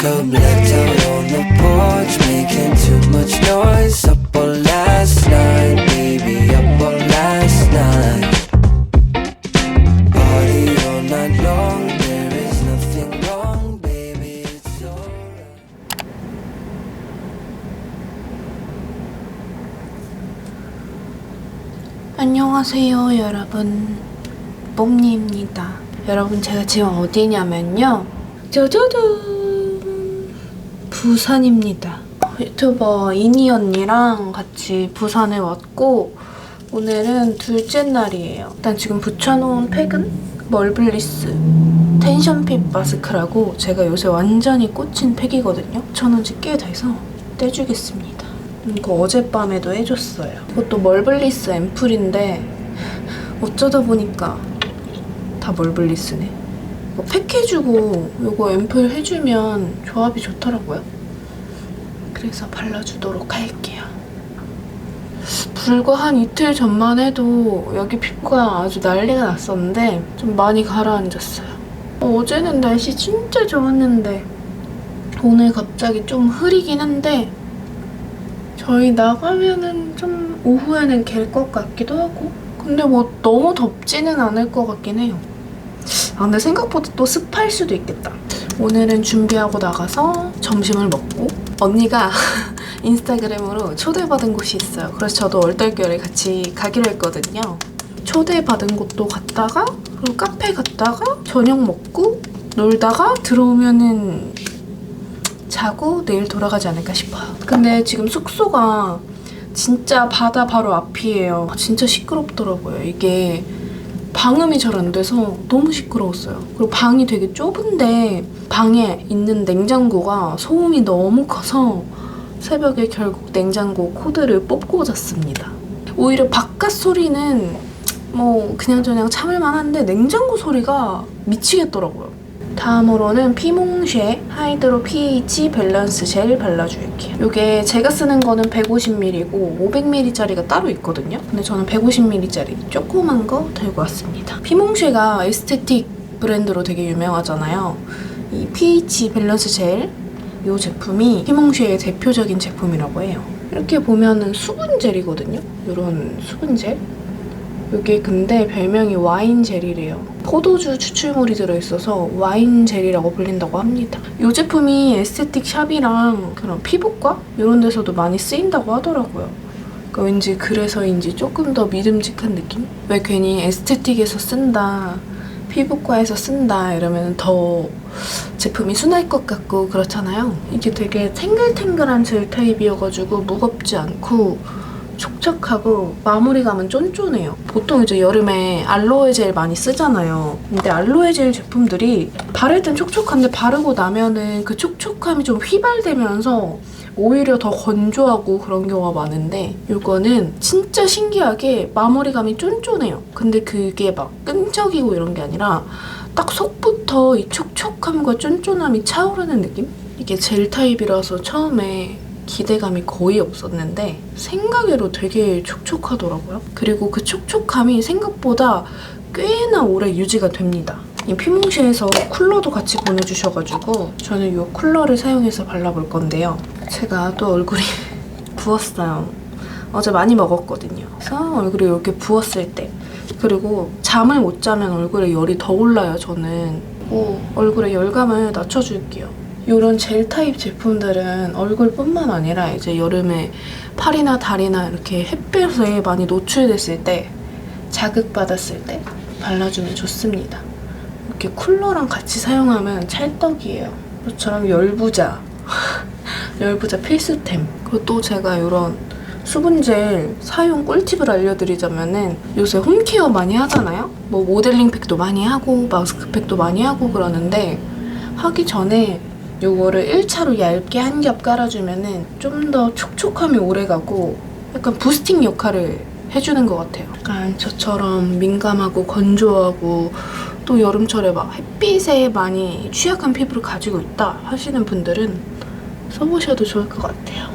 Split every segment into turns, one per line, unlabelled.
Woke up, left out on the porch, making too much noise. Up all last night, baby, up all last night. Party all night long, there is nothing wrong, baby, it's alright.
안녕하세요 여러분, 뽐니입니다. 여러분, 제가 지금 어디냐면요, 짜자잔, 부산입니다. 유튜버 이니 언니랑 같이 부산에 왔고 오늘은 둘째 날이에요. 일단 지금 붙여놓은 팩은 멀블리스 텐션핏 마스크라고 제가 요새 완전히 꽂힌 팩이거든요. 1,000원치 꽤 돼서 떼주겠습니다. 이거 어젯밤에도 해줬어요. 이것도 멀블리스 앰플인데 어쩌다 보니까 다 멀블리스네. 이거 팩 해주고 이거 앰플 해주면 조합이 좋더라고요. 그래서 발라주도록 할게요. 불과 한 이틀 전만 해도 여기 피부가 아주 난리가 났었는데 좀 많이 가라앉았어요. 어제는 날씨 진짜 좋았는데 오늘 갑자기 좀 흐리긴 한데 저희 나가면은 좀 오후에는 갤 것 같기도 하고, 근데 뭐 너무 덥지는 않을 것 같긴 해요. 아, 근데 생각보다 또 습할 수도 있겠다. 오늘은 준비하고 나가서 점심을 먹고, 언니가 인스타그램으로 초대받은 곳이 있어요. 그래서 저도 얼떨결에 같이 가기로 했거든요. 초대받은 곳도 갔다가, 그리고 카페 갔다가 저녁 먹고 놀다가 들어오면은 자고 내일 돌아가지 않을까 싶어요. 근데 지금 숙소가 진짜 바다 바로 앞이에요. 진짜 시끄럽더라고요. 이게 방음이 잘 안 돼서 너무 시끄러웠어요. 그리고 방이 되게 좁은데 방에 있는 냉장고가 소음이 너무 커서 새벽에 결국 냉장고 코드를 뽑고 잤습니다. 오히려 바깥 소리는 뭐 그냥저냥 참을만 한데 냉장고 소리가 미치겠더라고요. 다음으로는 피몽쉐 하이드로 pH 밸런스 젤 발라줄게요. 이게 제가 쓰는 거는 150ml고 500ml짜리가 따로 있거든요. 근데 저는 150ml짜리 조그만 거 들고 왔습니다. 피몽쉐가 에스테틱 브랜드로 되게 유명하잖아요. 이 pH 밸런스 젤, 이 제품이 피몽쉐의 대표적인 제품이라고 해요. 이렇게 보면은 수분 젤이거든요. 이런 수분 젤. 이게 근데 별명이 와인 젤이래요. 포도주 추출물이 들어있어서 와인 젤이라고 불린다고 합니다. 이 제품이 에스테틱 샵이랑 그런 피부과 이런 데서도 많이 쓰인다고 하더라고요. 그러니까 왠지 그래서인지 조금 더 믿음직한 느낌? 왜 괜히 에스테틱에서 쓴다, 피부과에서 쓴다 이러면 더 제품이 순할 것 같고 그렇잖아요. 이게 되게 탱글탱글한 젤 타입이어가지고 무겁지 않고 촉촉하고 마무리감은 쫀쫀해요. 보통 이제 여름에 알로에 젤 많이 쓰잖아요. 근데 알로에 젤 제품들이 바를 땐 촉촉한데 바르고 나면은 그 촉촉함이 좀 휘발되면서 오히려 더 건조하고 그런 경우가 많은데 이거는 진짜 신기하게 마무리감이 쫀쫀해요. 근데 그게 막 끈적이고 이런 게 아니라 딱 속부터 이 촉촉함과 쫀쫀함이 차오르는 느낌? 이게 젤 타입이라서 처음에 기대감이 거의 없었는데 생각외로 되게 촉촉하더라고요. 그리고 그 촉촉함이 생각보다 꽤나 오래 유지가 됩니다. 이 피몽쉐에서 쿨러도 같이 보내주셔가지고 저는 이 쿨러를 사용해서 발라볼 건데요. 제가 또 얼굴이 부었어요. 어제 많이 먹었거든요. 그래서 얼굴이 이렇게 부었을 때, 그리고 잠을 못 자면 얼굴에 열이 더 올라요, 저는. 얼굴에 열감을 낮춰줄게요. 이런 젤 타입 제품들은 얼굴뿐만 아니라 이제 여름에 팔이나 다리나 이렇게 햇볕에 많이 노출됐을 때, 자극받았을 때 발라주면 좋습니다. 이렇게 쿨러랑 같이 사용하면 찰떡이에요. 저처럼 열부자 열부자 필수템. 그리고 또 제가 이런 수분젤 사용 꿀팁을 알려드리자면은, 요새 홈케어 많이 하잖아요? 뭐 모델링 팩도 많이 하고 마스크팩도 많이 하고 그러는데, 하기 전에 요거를 1차로 얇게 한 겹 깔아주면은 좀 더 촉촉함이 오래가고 약간 부스팅 역할을 해주는 것 같아요. 약간 저처럼 민감하고 건조하고 또 여름철에 막 햇빛에 많이 취약한 피부를 가지고 있다 하시는 분들은 써보셔도 좋을 것 같아요.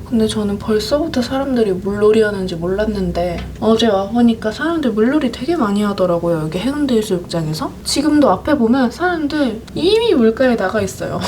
근데 저는 벌써부터 사람들이 물놀이 하는지 몰랐는데 어제 와보니까 사람들 물놀이 되게 많이 하더라고요. 여기 해운대 해수욕장에서. 지금도 앞에 보면 사람들 이미 물가에 나가 있어요.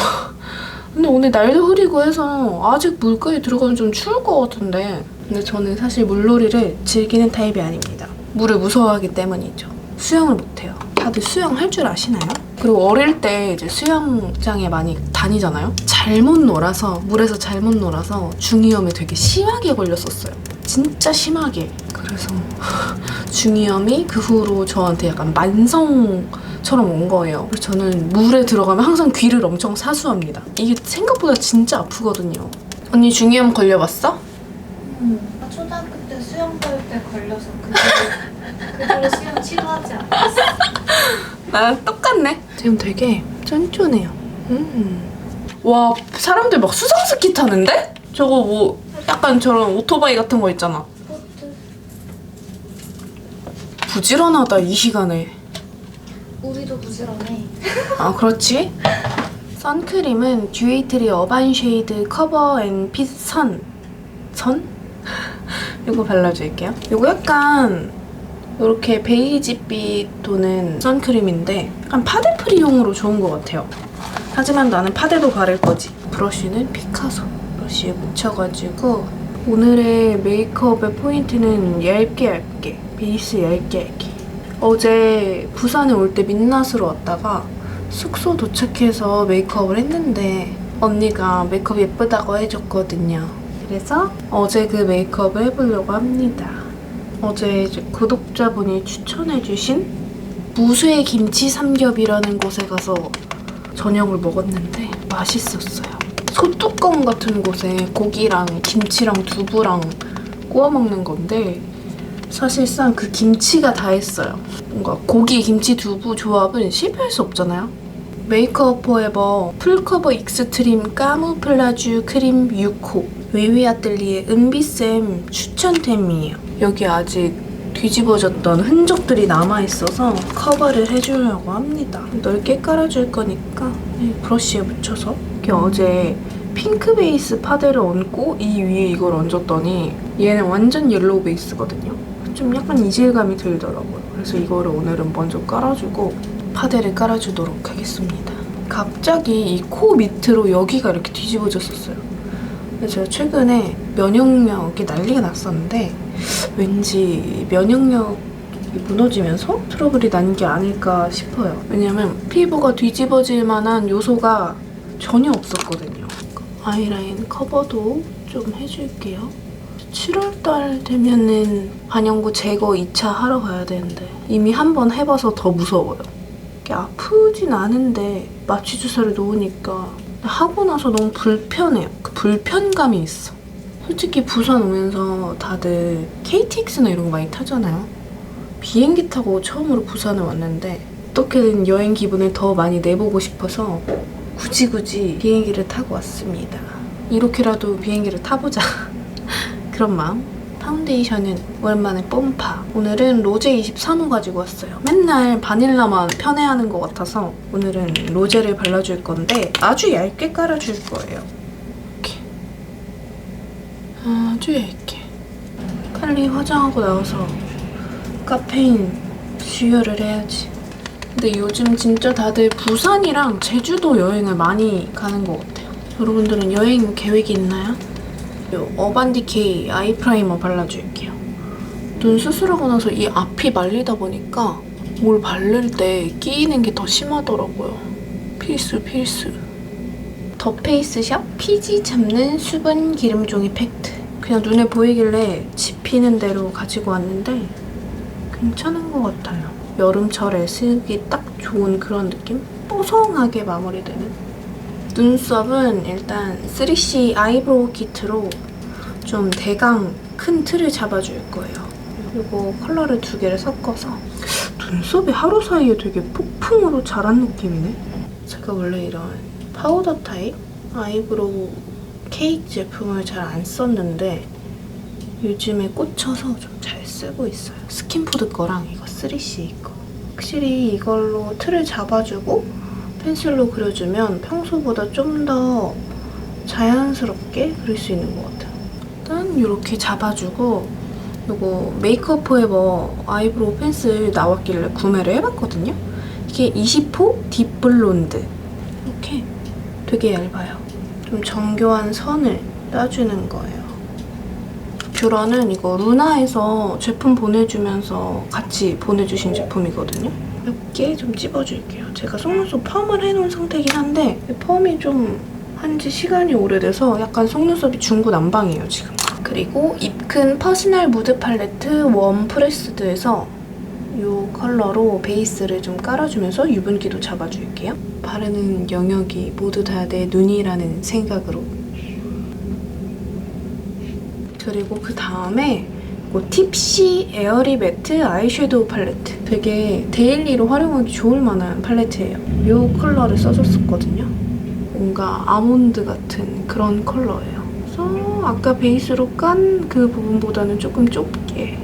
근데 오늘 날도 흐리고 해서 아직 물가에 들어가면 좀 추울 것 같은데 근데 저는 사실 물놀이를 즐기는 타입이 아닙니다. 물을 무서워하기 때문이죠. 수영을 못해요. 다들 수영할 줄 아시나요? 그리고 어릴 때 이제 수영장에 많이 다니잖아요? 잘못 놀아서 물에서 잘못 놀아서 중이염에 되게 심하게 걸렸었어요. 진짜 심하게. 그래서 중이염이 그 후로 저한테 약간 만성처럼 온 거예요. 그래서 저는 물에 들어가면 항상 귀를 엄청 사수합니다. 이게 생각보다 진짜 아프거든요. 언니 중이염 걸려봤어?
나 초등학교 때 수영 배울 때 걸려서 그대로 수영 시도하지 않았어.
나랑 똑같네. 지금 되게 쫀쫀해요. 와, 사람들 막 수상스키 타는데? 저거 뭐 약간 저런 오토바이 같은 거 있잖아.
보트.
부지런하다 이 시간에.
우리도 부지런해.
아, 그렇지. 선크림은 듀에이트리 어반 쉐이드 커버 앤 핏 선. 이거 발라줄게요. 이거 약간 이렇게 베이지빛 도는 선크림인데 약간 파데 프리용으로 좋은 것 같아요. 하지만 나는 파데도 바를 거지. 브러쉬는 피카소 브러쉬에 묻혀가지고 오늘의 메이크업의 포인트는 얇게 베이스 얇게 어제 부산에 올 때 민낯으로 왔다가 숙소 도착해서 메이크업을 했는데 언니가 메이크업 예쁘다고 해줬거든요. 그래서 어제 그 메이크업을 해보려고 합니다. 어제 이제 구독자분이 추천해주신 무쇠 김치 삼겹이라는 곳에 가서 저녁을 먹었는데 맛있었어요. 소뚜껑 같은 곳에 고기랑 김치랑 두부랑 구워 먹는 건데 사실상 그 김치가 다 했어요. 뭔가 고기, 김치, 두부 조합은 실패할 수 없잖아요. 메이크업 포에버 풀커버 익스트림 까무플라주 크림 6호 웨이웨이아뜰리에 은비쌤 추천템이에요. 여기 아직 뒤집어졌던 흔적들이 남아있어서 커버를 해주려고 합니다. 넓게 깔아줄 거니까 브러쉬에 묻혀서 이게 어제 핑크 베이스 파데를 얹고 이 위에 이걸 얹었더니 얘는 완전 옐로우 베이스거든요. 좀 약간 이질감이 들더라고요. 그래서 이거를 오늘은 먼저 깔아주고 파데를 깔아주도록 하겠습니다. 갑자기 이 코 밑으로 여기가 이렇게 뒤집어졌었어요. 근데 제가 최근에 면역력이 난리가 났었는데 왠지 면역력이 무너지면서 트러블이 난 게 아닐까 싶어요. 왜냐면 피부가 뒤집어질 만한 요소가 전혀 없었거든요. 아이라인 커버도 좀 해줄게요. 7월달 되면은 반영구 제거 2차 하러 가야 되는데 이미 한 번 해봐서 더 무서워요. 이게 아프진 않은데 마취 주사를 놓으니까 하고 나서 너무 불편해요. 그 불편감이 있어. 솔직히 부산 오면서 다들 KTX나 이런 거 많이 타잖아요. 비행기 타고 처음으로 부산을 왔는데 어떻게든 여행 기분을 더 많이 내보고 싶어서 굳이 비행기를 타고 왔습니다. 이렇게라도 비행기를 타보자. 그런 마음. 파운데이션은 오랜만에 뽐파. 오늘은 로제 23호 가지고 왔어요. 맨날 바닐라만 편애하는 것 같아서 오늘은 로제를 발라줄 건데 아주 얇게 깔아줄 거예요. 이렇게. 아주 얇게. 빨리 화장하고 나와서 카페인 수혈을 해야지. 근데 요즘 진짜 다들 부산이랑 제주도 여행을 많이 가는 것 같아요. 여러분들은 여행 계획이 있나요? 어반디케이 아이 프라이머 발라줄게요. 눈 수술하고 나서 이 앞이 말리다 보니까 뭘 바를 때 끼이는 게 더 심하더라고요. 필수. 더 페이스샵 피지 잡는 수분 기름종이 팩트. 그냥 눈에 보이길래 집히는 대로 가지고 왔는데 괜찮은 것 같아요. 여름철에 쓰기 딱 좋은 그런 느낌? 뽀송하게 마무리되는. 눈썹은 일단 3C 아이브로우 키트로 좀 대강 큰 틀을 잡아줄 거예요. 그리고 컬러를 2개를 섞어서 눈썹이 하루 사이에 되게 폭풍으로 자란 느낌이네. 제가 원래 이런 파우더 타입 아이브로우 케이크 제품을 잘 안 썼는데 요즘에 꽂혀서 좀 잘 쓰고 있어요. 스킨푸드 거랑 이거 3C 거. 확실히 이걸로 틀을 잡아주고 펜슬로 그려주면 평소보다 좀 더 자연스럽게 그릴 수 있는 것 같아요. 일단 이렇게 잡아주고 이거 메이크업 포에버 아이브로우 펜슬 나왔길래 구매를 해봤거든요. 이게 20호 딥블론드. 이렇게 되게 얇아요. 좀 정교한 선을 따주는 거예요. 뷰러는 이거 루나에서 제품 보내주면서 같이 보내주신 제품이거든요. 이렇게 좀 찝어줄게요. 제가 속눈썹 펌을 해놓은 상태이긴 한데 펌이 좀 한지 시간이 오래돼서 약간 속눈썹이 중구난방이에요, 지금. 그리고 입큰 퍼스널 무드 팔레트 웜 프레스드에서 이 컬러로 베이스를 좀 깔아주면서 유분기도 잡아줄게요. 바르는 영역이 모두 다 내 눈이라는 생각으로. 그리고 그 다음에 팁시 에어리 매트 아이섀도우 팔레트. 되게 데일리로 활용하기 좋을 만한 팔레트예요. 이 컬러를 써줬었거든요. 뭔가 아몬드 같은 그런 컬러예요. 그래서 아까 베이스로 깐 그 부분보다는 조금 좁게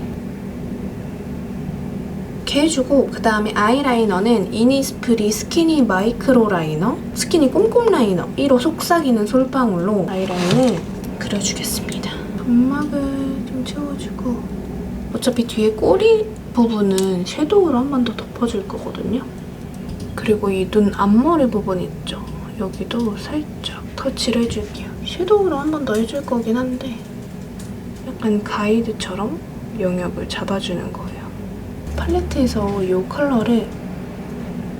이렇게 해주고, 그 다음에 아이라이너는 이니스프리 스키니 마이크로 라이너, 스키니 꼼꼼 라이너 1호 속삭이는 솔방울로 아이라인을 그려주겠습니다. 점막을 좀 채워주고, 어차피 뒤에 꼬리 부분은 섀도우로 한 번 더 덮어줄 거거든요. 그리고 이 눈 앞머리 부분 있죠? 여기도 살짝 터치를 해줄게요. 섀도우로 한 번 더 해줄 거긴 한데 약간 가이드처럼 영역을 잡아주는 거예요. 팔레트에서 이 컬러를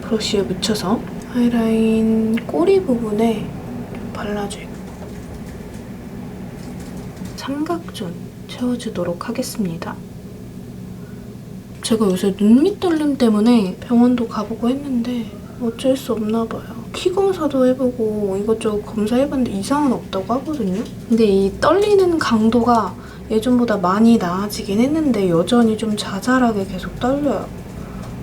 브러쉬에 묻혀서 아이라인 꼬리 부분에 발라줄게요. 삼각존 채워주도록 하겠습니다. 제가 요새 눈밑 떨림 때문에 병원도 가보고 했는데 어쩔 수 없나 봐요. 키 검사도 해보고 이것저것 검사해봤는데 이상은 없다고 하거든요. 근데 이 떨리는 강도가 예전보다 많이 나아지긴 했는데 여전히 좀 자잘하게 계속 떨려요.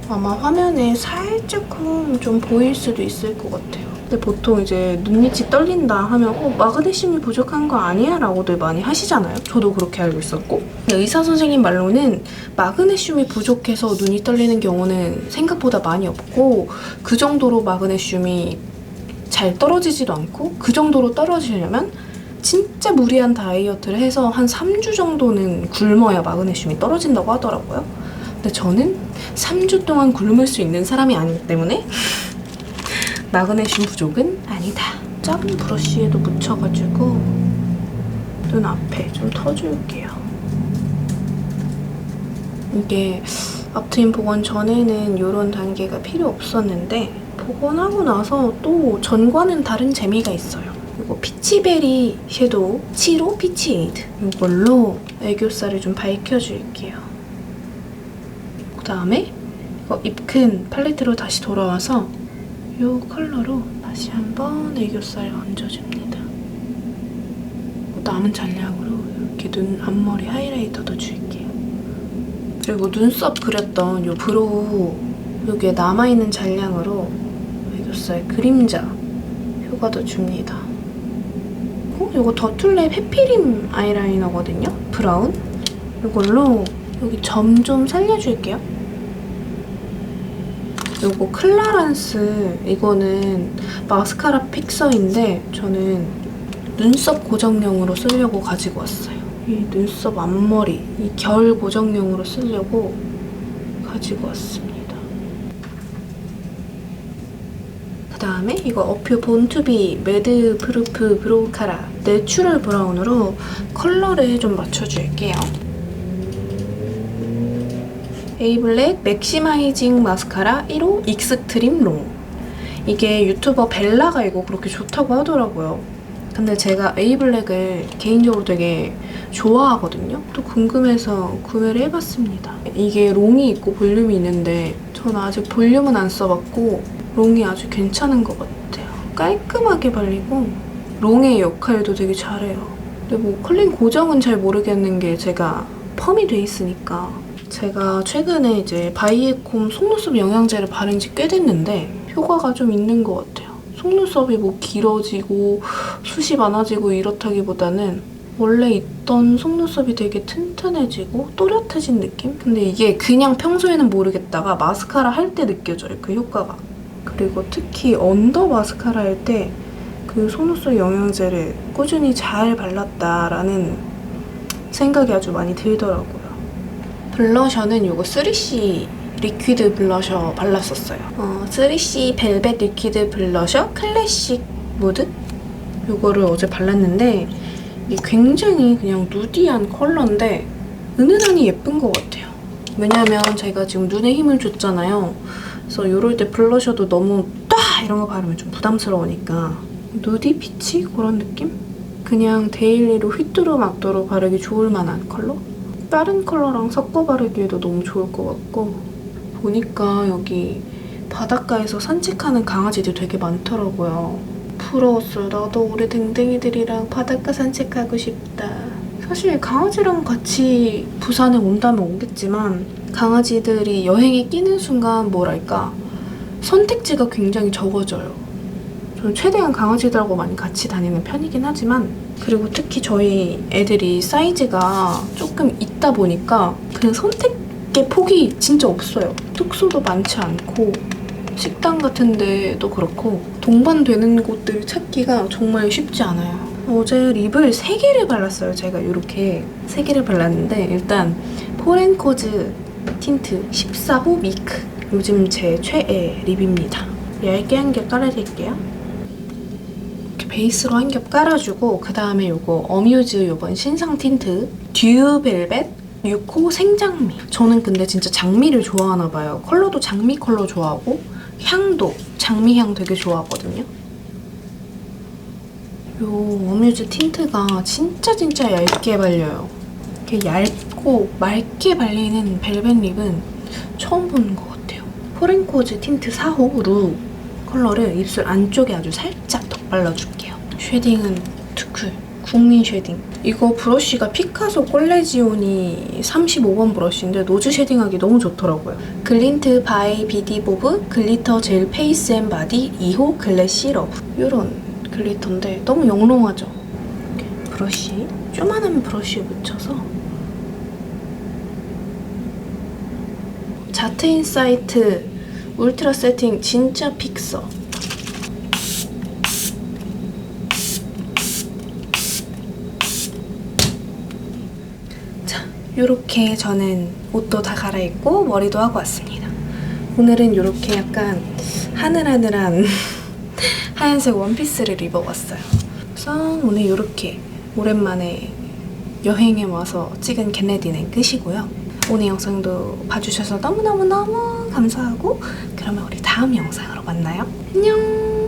아마 화면에 살짝쿵 좀 보일 수도 있을 것 같아요. 근데 보통 이제 눈밑이 떨린다 하면 마그네슘이 부족한 거 아니야? 라고들 많이 하시잖아요. 저도 그렇게 알고 있었고. 의사 선생님 말로는 마그네슘이 부족해서 눈이 떨리는 경우는 생각보다 많이 없고, 그 정도로 마그네슘이 잘 떨어지지도 않고, 그 정도로 떨어지려면 진짜 무리한 다이어트를 해서 한 3주 정도는 굶어야 마그네슘이 떨어진다고 하더라고요. 근데 저는 3주 동안 굶을 수 있는 사람이 아니기 때문에 마그네슘 부족은 아니다. 작은 브러쉬에도 묻혀가지고 눈 앞에 좀 터줄게요. 이게 앞트임 복원 전에는 이런 단계가 필요 없었는데 복원하고 나서 또 전과는 다른 재미가 있어요. 이거 피치베리 섀도우 7호 피치에이드, 이걸로 애교살을 좀 밝혀줄게요. 그 다음에 이거 입큰 팔레트로 다시 돌아와서 이 컬러로 다시 한번 애교살을 얹어줍니다. 남은 잔량으로 이렇게 눈 앞머리 하이라이터도 줄게요. 그리고 눈썹 그렸던 이 브로우 여기에 남아있는 잔량으로 애교살 그림자 효과도 줍니다. 이거 더툴랩 해피림 아이라이너거든요. 브라운. 이걸로 여기 점 좀 살려줄게요. 요거 클라란스, 이거는 마스카라 픽서인데 저는 눈썹 고정용으로 쓰려고 가지고 왔어요. 이 눈썹 앞머리, 이 결 고정용으로 쓰려고 가지고 왔습니다. 그 다음에 이거 어퓨 본투비 매드 프루프 브로우 카라 내추럴 브라운으로 컬러를 좀 맞춰줄게요. 에이블랙 맥시마이징 마스카라 1호 익스트림 롱. 이게 유튜버 벨라가 이거 그렇게 좋다고 하더라고요. 근데 제가 에이블랙을 개인적으로 되게 좋아하거든요. 또 궁금해서 구매를 해봤습니다. 이게 롱이 있고 볼륨이 있는데 저는 아직 볼륨은 안 써봤고 롱이 아주 괜찮은 것 같아요. 깔끔하게 발리고 롱의 역할도 되게 잘해요. 근데 뭐 클린 고정은 잘 모르겠는 게 제가 펌이 돼 있으니까. 제가 최근에 이제 바이에콤 속눈썹 영양제를 바른 지 꽤 됐는데 효과가 좀 있는 것 같아요. 속눈썹이 뭐 길어지고 숱이 많아지고 이렇다기보다는 원래 있던 속눈썹이 되게 튼튼해지고 또렷해진 느낌? 근데 이게 그냥 평소에는 모르겠다가 마스카라 할 때 느껴져요, 그 효과가. 그리고 특히 언더 마스카라 할 때 그 속눈썹 영양제를 꾸준히 잘 발랐다라는 생각이 아주 많이 들더라고요. 블러셔는 이거 3C 리퀴드 블러셔 발랐었어요. 3C 벨벳 리퀴드 블러셔 클래식 무드? 이거를 어제 발랐는데 이게 굉장히 그냥 누디한 컬러인데 은은하니 예쁜 것 같아요. 왜냐면 제가 지금 눈에 힘을 줬잖아요. 그래서 이럴 때 블러셔도 너무 딱 이런 거 바르면 좀 부담스러우니까 누디 피치? 그런 느낌? 그냥 데일리로 휘뚜루마뚜루 바르기 좋을 만한 컬러? 다른 컬러랑 섞어 바르기에도 너무 좋을 것 같고 보니까 여기 바닷가에서 산책하는 강아지들 되게 많더라고요. 부러웠어요. 나도 우리 댕댕이들이랑 바닷가 산책하고 싶다. 사실 강아지랑 같이 부산에 온다면 오겠지만 강아지들이 여행에 끼는 순간 뭐랄까 선택지가 굉장히 적어져요. 저는 최대한 강아지들하고 많이 같이 다니는 편이긴 하지만 그리고 특히 저희 애들이 사이즈가 조금 있다 보니까 그냥 선택의 폭이 진짜 없어요. 숙소도 많지 않고 식당 같은 데도 그렇고 동반되는 곳들 찾기가 정말 쉽지 않아요. 어제 립을 3개를 발랐어요. 제가 이렇게 3개를 발랐는데 일단 포렌코즈 틴트 14호 미크 요즘 제 최애 립입니다. 얇게 한 겹 깔아줄게요. 이렇게 베이스로 한 겹 깔아주고 그 다음에 요거 어뮤즈 요번 신상 틴트 듀벨벳 6호 생장미. 저는 근데 진짜 장미를 좋아하나 봐요. 컬러도 장미 컬러 좋아하고 향도 장미향 되게 좋아하거든요. 요 어뮤즈 틴트가 진짜 얇게 발려요. 이렇게 얇고 맑게 발리는 벨벳 립은 처음 보는 것 같아요. 포렌코즈 틴트 4호 루 컬러를 입술 안쪽에 아주 살짝 덧발라줄게요. 쉐딩은 투쿨 국민 쉐딩. 이거 브러쉬가 피카소 콜레지오니 35번 브러쉬인데 노즈 쉐딩하기 너무 좋더라고요. 글린트 바이 비디보브 글리터 젤 페이스 앤 바디 2호 글래시 러브. 이런 글리터인데 너무 영롱하죠? 브러쉬, 조만한 브러쉬에 묻혀서 자트 인사이트 울트라 세팅 진짜 픽서. 자, 요렇게 저는 옷도 다 갈아입고 머리도 하고 왔습니다. 오늘은 요렇게 약간 하늘하늘한 하얀색 원피스를 입어봤어요. 그래서 오늘 이렇게 오랜만에 여행에 와서 찍은 겟레디는 끝이고요. 오늘 영상도 봐주셔서 너무너무너무 감사하고 그러면 우리 다음 영상으로 만나요. 안녕!